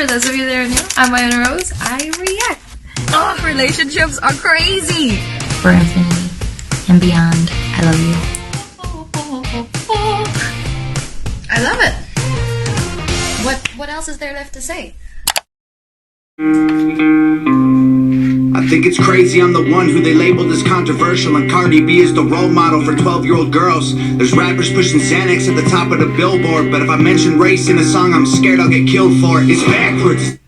For those of you that are new, I'm Wany Rose. I react. Oh, relationships are crazy. For infinity and beyond, I love you. I love it. What else is there left to say? I think it's crazy I'm the one who they labeled as controversial, and Cardi B is the role model for 12-year-old girls. There's rappers pushing Xanax at the top of the billboard, but if I mention race in a song, I'm scared I'll get killed for it. It's backwards.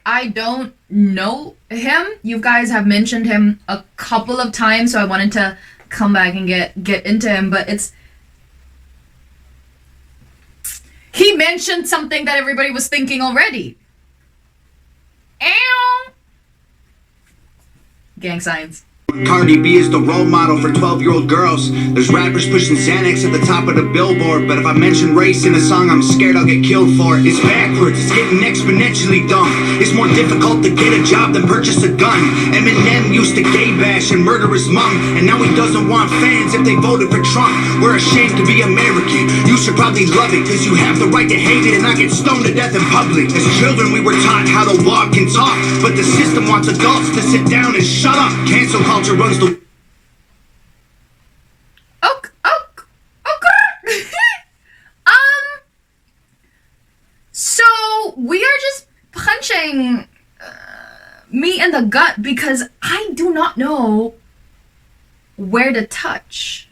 I don't know him. You guys have mentioned him a couple of times, so I wanted to come back and get into him, but he mentioned something that everybody was thinking already. Ow! Gang signs. Cardi B is the role model for 12-year-old girls. There's rappers pushing Xanax at the top of the billboard, but if I mention race in a song, I'm scared I'll get killed for it. It's backwards, it's getting exponentially dumb. It's more difficult to get a job than purchase a gun. Eminem used to gay bash and murder his mom, and now he doesn't want fans if they voted for Trump. We're ashamed to be American. You should probably love it, cause you have the right to hate it and not get stoned to death in public. As children we were taught how to walk and talk, but the system wants adults to sit down and shut up. Cancel culture runs the... So we are just punching me in the gut because I do not know where to touch.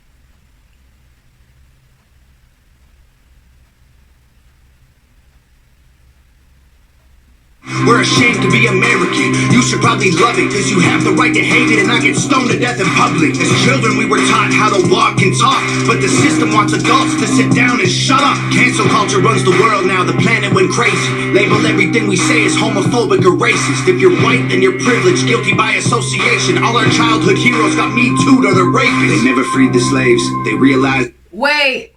We're ashamed to be American. You should probably love it, cause you have the right to hate it and not get stoned to death in public. As children we were taught how to walk and talk, but the system wants adults to sit down and shut up. Cancel culture runs the world now, the planet went crazy. Label everything we say as homophobic or racist. If you're white, then you're privileged, guilty by association. All our childhood heroes got Me Too'd or they're rapists. They never freed the slaves, they realized... Wait.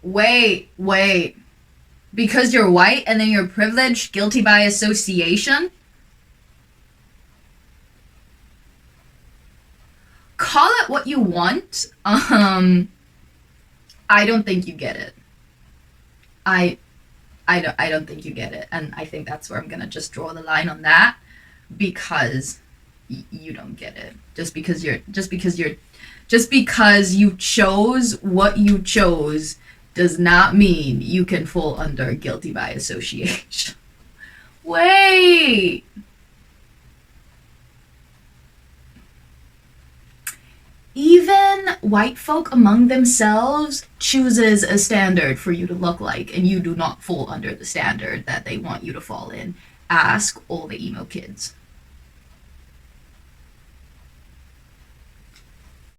Because you're white and then you're privileged, guilty by association? Call it what you want. I don't think you get it. I don't think you get it, and I think that's where I'm gonna just draw the line on that, because you don't get it. Just because you chose what you chose does not mean you can fall under guilty by association. Wait. Even white folk among themselves chooses a standard for you to look like, and you do not fall under the standard that they want you to fall in. Ask all the emo kids.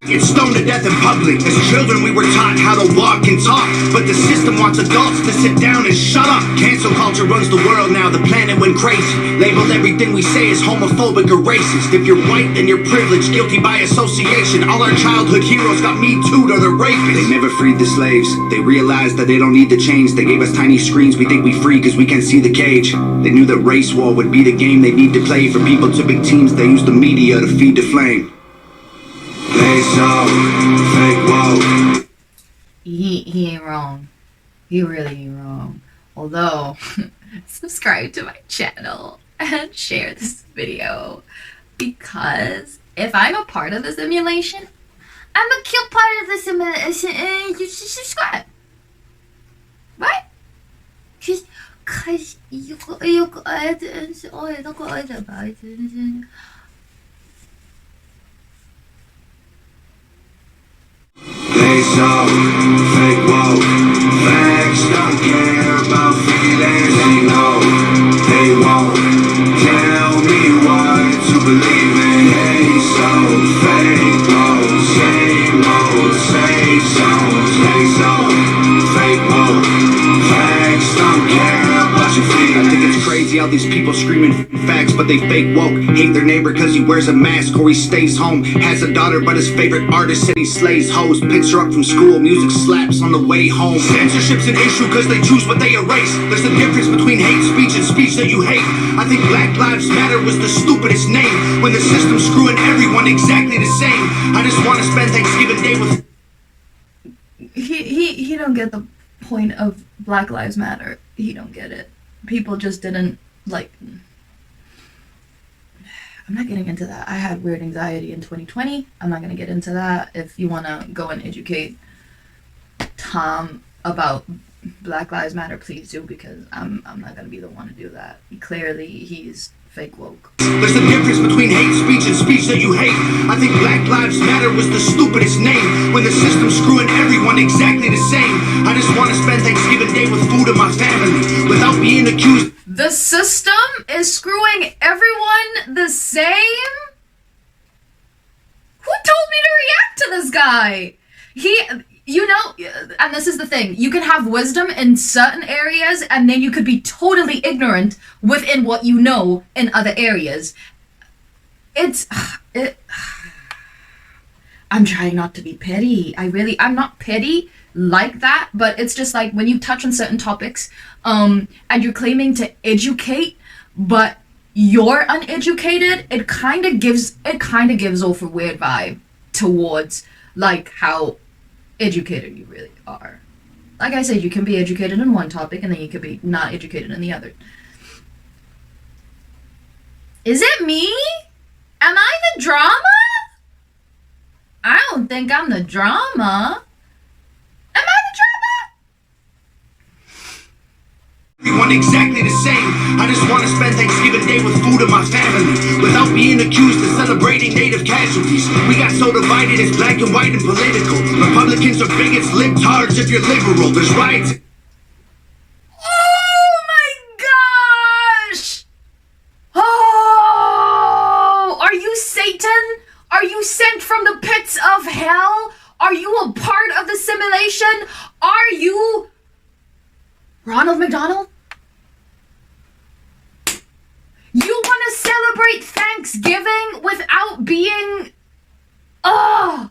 Get stoned to death in public. As children we were taught how to walk and talk, but the system wants adults to sit down and shut up. Cancel culture runs the world now, the planet went crazy. Label everything we say as homophobic or racist. If you're white, then you're privileged, guilty by association. All our childhood heroes got Me Too'd or they're rapists. They never freed the slaves, they realized that they don't need to change. They gave us tiny screens, we think we free cause we can't see the cage. They knew that race war would be the game they need to play. For people to big teams, they use the media to feed the flame. They so fake woke. He ain't wrong. He really ain't wrong. Although, subscribe to my channel and share this video, because if I'm a part of the simulation, I'm a cute part of the simulation, and you should subscribe. Right? Cause you They so fake woke. Facts don't care about feelings. They know they won't tell me what to believe in. They so fake woke. Same old, same songs. They so fake woke. Facts don't care about your feelings. I think it's crazy how these people screaming facts, but they fake woke. Hate their neighbor cause he wears a mask or he stays home. Has a daughter but his favorite artist said he slays hoes. Picks her up from school, music slaps on the way home. Censorship's an issue cause they choose what they erase. There's a difference between hate speech and speech that you hate. I think Black Lives Matter was the stupidest name, when the system's screwing everyone exactly the same. I just want to spend Thanksgiving Day with... He don't get the point of Black Lives Matter. he don't get it. People just didn't, like, I'm not getting into that. I had weird anxiety in 2020. I'm not gonna get into that. If you wanna go and educate Tom about Black Lives Matter, please do, because I'm not gonna be the one to do that. Clearly, he's fake woke. There's a difference between hate speech and speech that you hate. I think Black Lives Matter was the stupidest name when the system's screwing everyone exactly the same. I just want to spend Thanksgiving Day with food and my family without being accused. The system is screwing everyone the same? Who told me to react to this guy? You know, and this is the thing, you can have wisdom in certain areas and then you could be totally ignorant within what you know in other areas. I'm trying not to be petty. I'm not petty like that, but it's just like when you touch on certain topics, and you're claiming to educate, but you're uneducated, it kind of gives off a weird vibe towards like how educated you really are. Like I said, you can be educated in one topic and then you could be not educated in the other. Is it me? Am I the drama? I don't think I'm the drama. Am I the drama? Everyone exactly the same. I just want to spend Thanksgiving Day with food and my family without being accused of celebrating native casualties. We got so divided, it's black and white and political. Republicans are bigots, libtards if you're liberal. There's riots. Oh my gosh! Oh! Are you Satan? Are you sent from the pits of hell? Are you a part of the simulation? Are you Ronald McDonald? You want to celebrate Thanksgiving without being... Why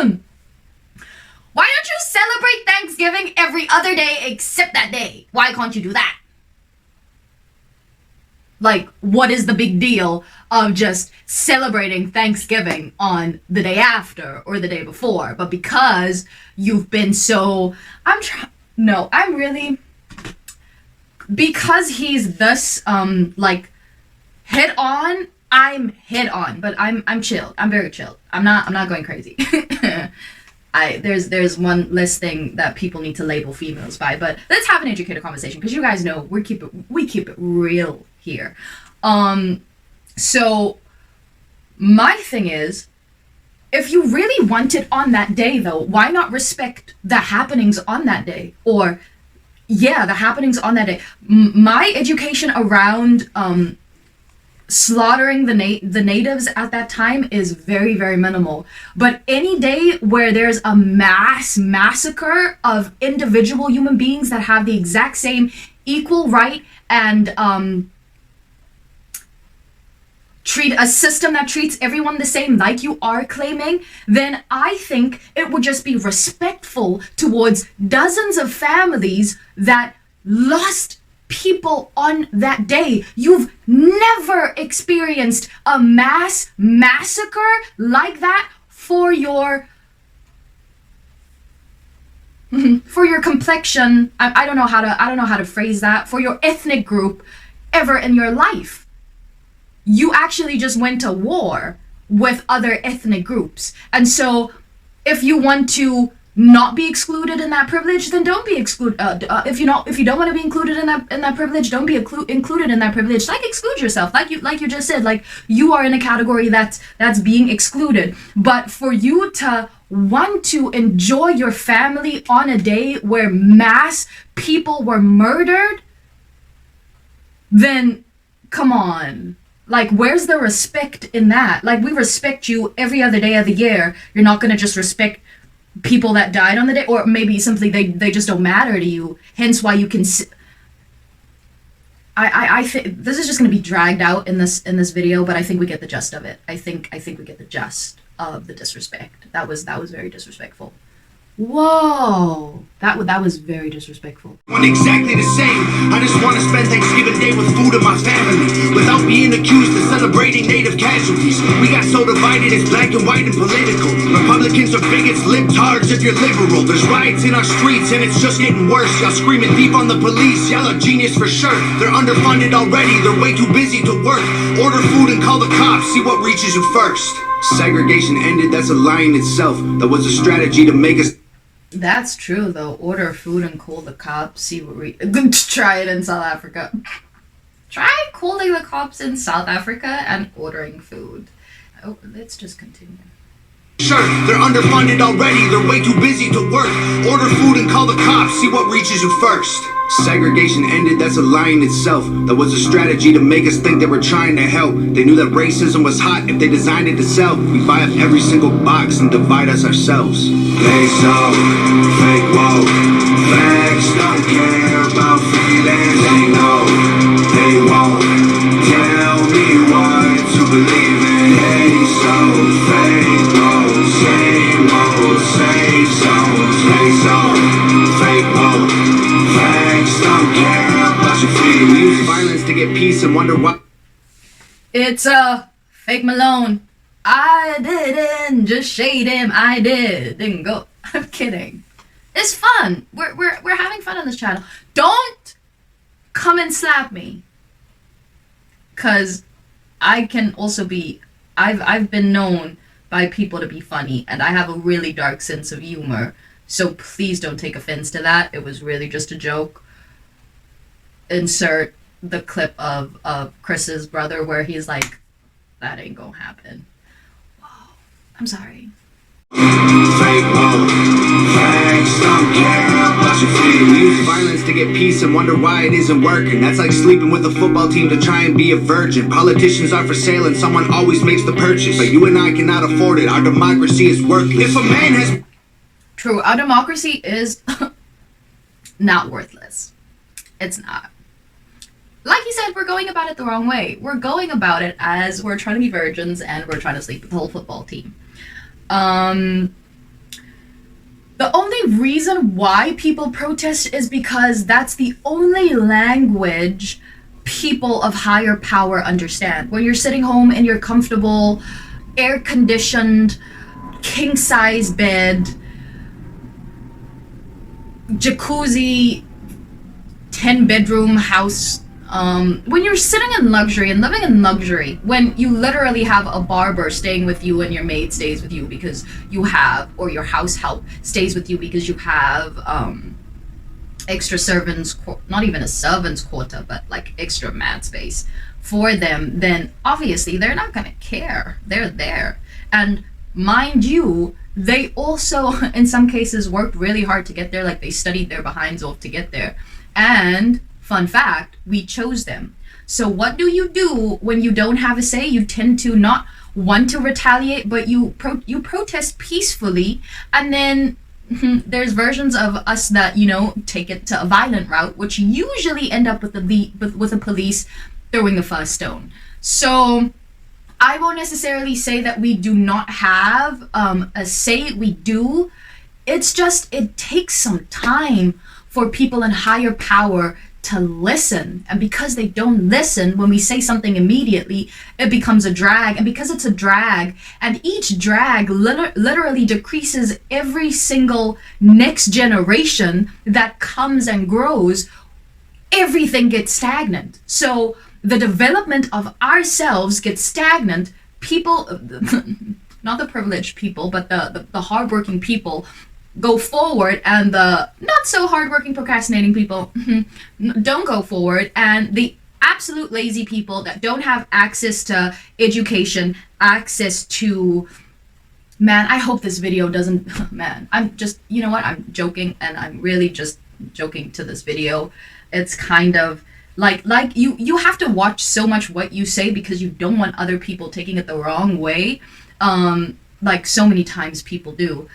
don't you celebrate Thanksgiving every other day except that day? Why can't you do that? Like, what is the big deal of just celebrating Thanksgiving on the day after or the day before? But because you've been so... Because he's this, like, hit on, I'm hit on, but I'm chilled. I'm very chilled. I'm not going crazy. There's one less thing that people need to label females by, but let's have an educated conversation, because you guys know we keep it real here. So my thing is, if you really want it on that day though, why not respect the happenings on that day? Or the happenings on that day. My education around slaughtering the natives at that time is very, very minimal. But any day where there's a mass massacre of individual human beings that have the exact same equal right and treat a system that treats everyone the same like you are claiming, then I think it would just be respectful towards dozens of families that lost people on that day. You've never experienced a mass massacre like that for your complexion. I don't know how to phrase that, for your ethnic group ever in your life. You actually just went to war with other ethnic groups. And so if you want to not be excluded in that privilege, then don't be excluded. If you don't want to be included in that privilege, don't be included in that privilege. Like, exclude yourself, like you just said, like you are in a category that's being excluded. But for you to want to enjoy your family on a day where mass people were murdered, then come on. Like, where's the respect in that? Like, we respect you every other day of the year. You're not going to just respect people that died on the day, or maybe simply they just don't matter to you. Hence why you can... I think this is just going to be dragged out in this video, but I think we get the gist of it. I think we get the gist of the disrespect. That was very disrespectful. Whoa, that was very disrespectful. Exactly the same. I just want to spend Thanksgiving Day with food and my family without being accused of celebrating native casualties. We got so divided, it's black and white and political. Republicans are bigots, libtards if you're liberal. There's riots in our streets and it's just getting worse. Y'all screaming thief on the police, y'all are genius for sure. They're underfunded already, they're way too busy to work. Order food and call the cops, see what reaches you first. Segregation ended, that's a lie in itself. That was a strategy to make us. That's true, though. Order food and call the cops. See what we try it in South Africa. Try calling the cops in South Africa and ordering food. Oh, let's just continue. Sure, they're underfunded already. They're way too busy to work. Order food and call the cops. See what reaches you first. Segregation ended, that's a lie in itself. That was a strategy to make us think they were trying to help. They knew that racism was hot if they designed it to sell. We buy up every single box and divide us ourselves. They so fake woke. Facts don't care about feelings. They know they won't tell me what to believe in. They so fake woke. Same old, same songs. They so fake woke. Don't care about your feelings. We use violence to get peace and wonder why. It's fake Malone. I didn't just shade him. I didn't go. I'm kidding. It's fun. We're having fun on this channel. Don't come and slap me. Cause I can also be. I've been known by people to be funny, and I have a really dark sense of humor. So please don't take offense to that. It was really just a joke. Insert the clip of Chris's brother where he's like, that ain't gonna happen. Whoa, I'm sorry. Fake woke. Facts don't care about your feelings. We use violence to get peace and wonder why it isn't working. That's like sleeping with a football team to try and be a virgin. Politicians are for sale and someone always makes the purchase. But you and I cannot afford it. Our democracy is worthless. If a man has... True, our democracy is not worthless. It's not. Like you said, we're going about it the wrong way. We're going about it as we're trying to be virgins and we're trying to sleep with the whole football team. The only reason why people protest is because that's the only language people of higher power understand. When you're sitting home in your comfortable, air-conditioned, king-size bed, jacuzzi, 10-bedroom house, when you're sitting in luxury and living in luxury, when you literally have a barber staying with you and your maid stays with you because you have, or your house help stays with you because you have extra servants, not even a servant's quota, but like extra mat space for them, then obviously they're not gonna care. They're there. And mind you, they also in some cases worked really hard to get there. Like they studied their behinds off to get there. And fun fact, we chose them. So what do you do when you don't have a say? You tend to not want to retaliate, but you protest peacefully, and then there's versions of us that, you know, take it to a violent route, which usually end up with the police throwing the first stone. So I won't necessarily say that we do not have a say. We do. It's just it takes some time for people in higher power to listen, and because they don't listen when we say something immediately, it becomes a drag, and because it's a drag, and each drag literally decreases every single next generation that comes and grows, everything gets stagnant. So the development of ourselves gets stagnant. People, not the privileged people, but the hardworking people go forward, and the not so hardworking procrastinating people don't go forward, and the absolute lazy people that don't have access to education, access to, man, I hope this video doesn't, man, I'm just, you know what, I'm joking, and I'm really just joking to this video. It's kind of like you have to watch so much what you say because you don't want other people taking it the wrong way, like so many times people do.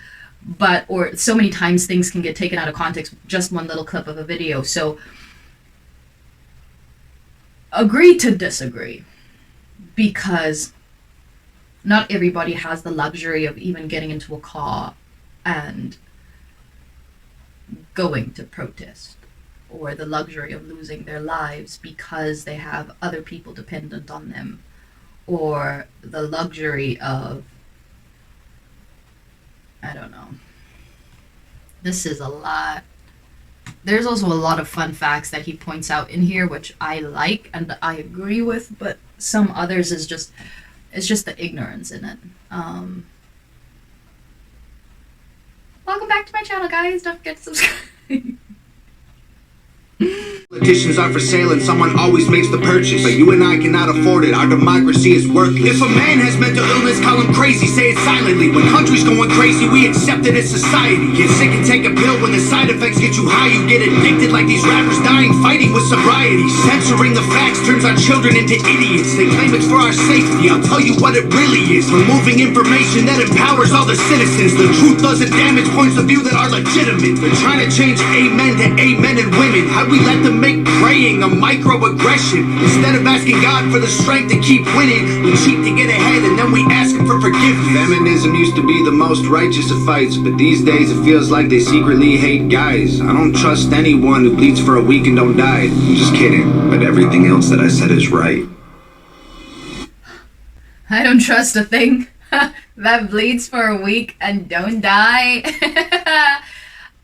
But, or so many times things can get taken out of context with just one little clip of a video. So agree to disagree, because not everybody has the luxury of even getting into a car and going to protest, or the luxury of losing their lives because they have other people dependent on them, or the luxury of, I don't know. This is a lot. There's also a lot of fun facts that he points out in here, which I like and I agree with, but some others is just, it's just the ignorance in it. Welcome back to my channel, guys. Don't forget to subscribe. Politicians are for sale and someone always makes the purchase, but you and I cannot afford it. Our democracy is worthless. If a man has mental illness, call him crazy, say it silently. When country's going crazy, we accept it as society. Get sick and take a pill. When the side effects get you high, you get addicted like these rappers dying fighting with sobriety. Censoring the facts turns our children into idiots. They claim it's for our safety. I'll tell you what it really is. Removing information that empowers all the citizens. The truth doesn't damage points of view that are legitimate. They're trying to change amen to amen and women. How we let them make praying a microaggression. Instead of asking God for the strength to keep winning, we cheat to get ahead and then we ask him for forgiveness. Feminism used to be the most righteous of fights, but these days it feels like they secretly hate guys. I don't trust anyone who bleeds for a week and don't die. I'm just kidding, but everything else that I said is right. I don't trust a thing that bleeds for a week and don't die.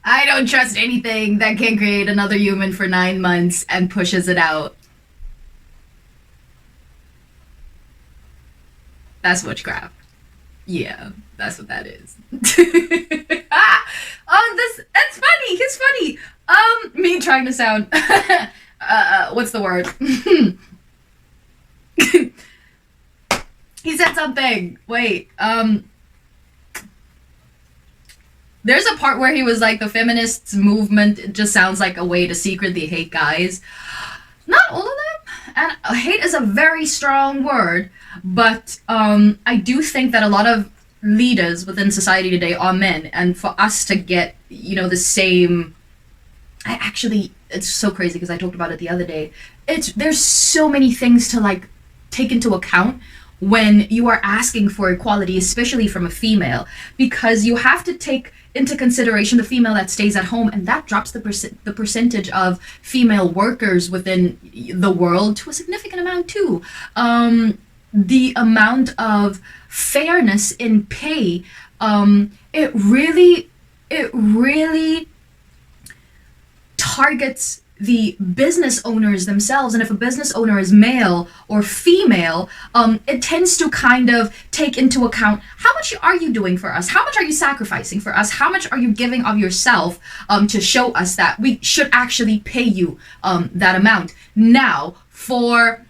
I don't trust anything that can create another human for 9 months and pushes it out. That's witchcraft. Yeah, that's what that is. That's funny. He's funny. Me trying to sound, what's the word? He said something. Wait, there's a part where he was like, the feminists movement just sounds like a way to secretly hate guys. Not all of them. And hate is a very strong word, but I do think that a lot of leaders within society today are men, and for us to get, you know, the same... it's so crazy because I talked about it the other day. There's so many things to like take into account when you are asking for equality, especially from a female, because you have to take into consideration the female that stays at home, and that drops the percentage of female workers within the world to a significant amount too. The amount of fairness in pay, it really targets the business owners themselves. And if a business owner is male or female, it tends to kind of take into account, how much are you doing for us? How much are you sacrificing for us? How much are you giving of yourself to show us that we should actually pay you that amount? Now, for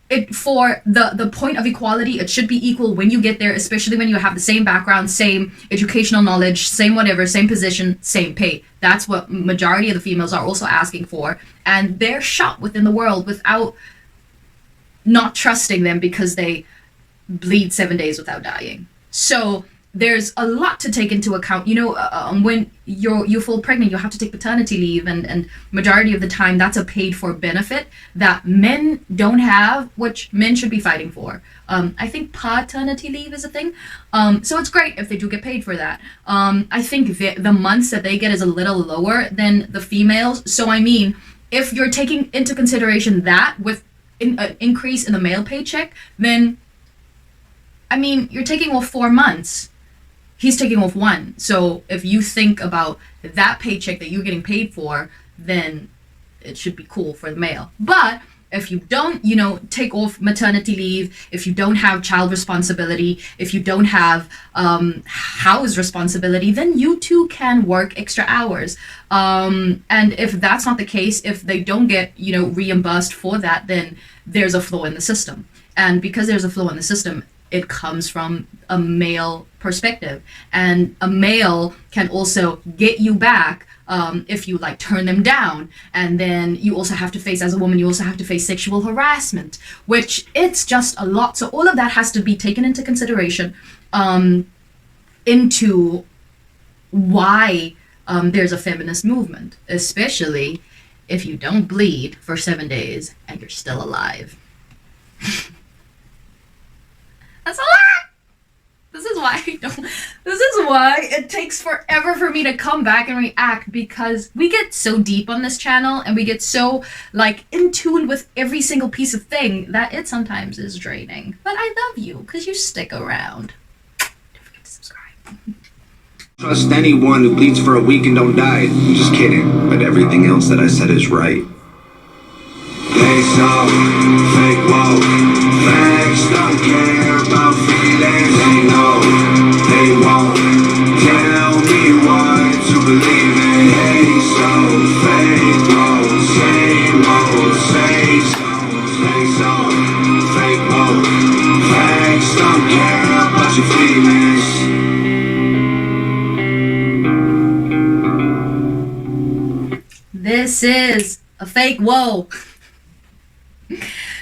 the point of equality, it should be equal when you get there, especially when you have the same background, same educational knowledge, same whatever, same position, same pay. That's what majority of the females are also asking for, and they're shot within the world without not trusting them because they bleed 7 days without dying. So there's a lot to take into account. You know, when you fall pregnant, you have to take paternity leave, and majority of the time that's a paid for benefit that men don't have, which men should be fighting for. I think paternity leave is a thing. So it's great if they do get paid for that. I think the months that they get is a little lower than the females. So I mean, if you're taking into consideration that with an increase in the male paycheck, then I mean, you're taking off 4 months. He's taking off 1. So if you think about that paycheck that you're getting paid for, then it should be cool for the male. But if you don't, you know, take off maternity leave, if you don't have child responsibility, if you don't have house responsibility, then you too can work extra hours. And if that's not the case, if they don't get, you know, reimbursed for that, then there's a flaw in the system. And because there's a flaw in the system, it comes from a male perspective, and a male can also get you back if you like turn them down. And then you also have to face, as a woman, you also have to face sexual harassment, which it's just a lot. So all of that has to be taken into consideration into why there's a feminist movement, especially if you don't bleed for 7 days and you're still alive. That's a lot. This is why I don't This is why it takes forever for me to come back and react, because we get so deep on this channel and we get so like in tune with every single piece of thing that it sometimes is draining. But I love you because you stick around. Don't forget to subscribe. Trust anyone who bleeds for a week and don't die. I'm just kidding, but everything else that I said is right. They so fake woke. Facts don't care about feelings. They know they won't tell me what to believe in. They so fake woke. Same old, same songs. They so fake woke. Facts don't care about your feelings. This is a fake whoa.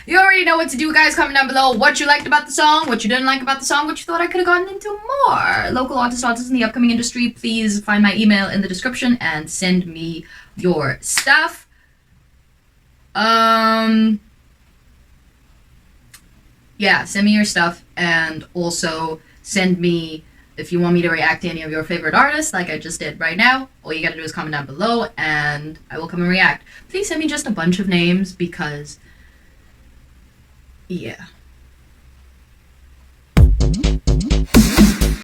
You already know what to do, guys. Comment down below what you liked about the song, what you didn't like about the song, what you thought I could have gotten into more. Local artists in the upcoming industry, please find my email in the description and send me your stuff. Yeah, send me your stuff, and also send me if you want me to react to any of your favorite artists, like I just did right now. All you gotta do is comment down below, and I will come and react. Please send me just a bunch of names, because yeah.